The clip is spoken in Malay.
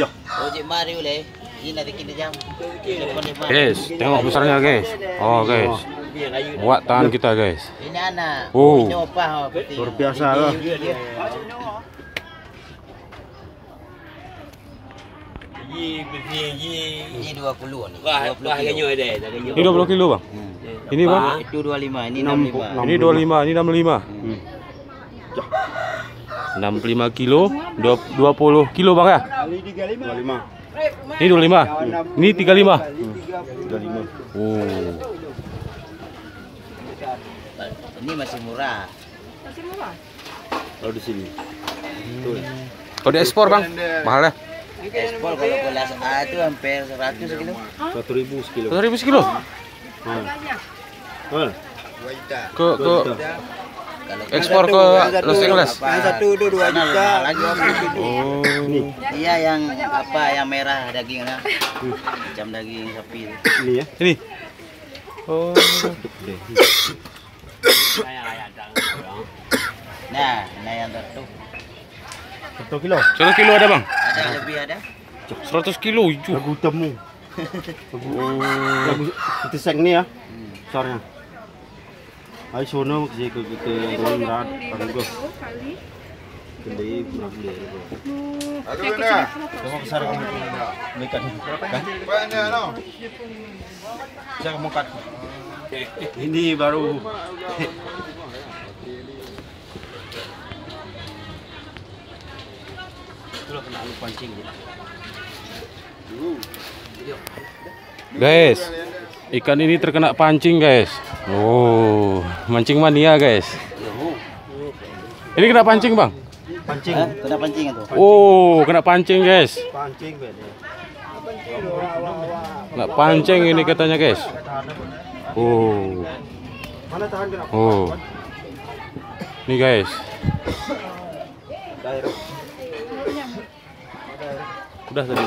Jom. Oh, Cik Mari boleh. Ini nanti kita jam. Guys, tengok besarnya guys. Oh guys. Buat tangan kita guys. Ini anak. Oh. Ini opah. Luar biasa lah. Ini 20 nih. Wah, 20 kilo. Ini 20 kilo bang. Ini bang. Itu 25, ini 65. Ini 25, ini 65. 65 kilo, 20 kilo bang ya? 25. Ini 25. Ini 35. 35. Oh. Ini masih murah. Kalau di sini. Kalau diekspor bang, mahal ya? Ekspor kalau kelas A itu hampir 100 kilo. 1.000 sekilo. 1.000 sekilo? Ke Kalau ekspor ke Los Angeles. yang satu itu 2 juta lagi om. Oh. Iya yang apa yang merah dagingnya. Macam daging sapi itu. Ini ya. Ini. Oh. Nah yang satu. 1 kilo. 1 kilo ada bang? Ada lebih ada. 100 kilo itu. Lagu temu. Lagu itu seng ni ya. Besarnya. Ay sono kasi ko ron rat tanggo. Hindi berapa dia. Aduh dah. Coba besar kamu. Mekan. Banyak no. Bisa kamu cut. Ini baru. Itulah kena lu pancing dia. Guys, ikan ini terkena pancing guys. Oh, mancing mania guys. Ini kena pancing bang? Pancing. Kena pancing itu. Oh, kena pancing guys. Pancing beda. Kena pancing ini katanya guys. Oh, Mana tahan kena? oh. Nih guys. Daerah. Udah tadi.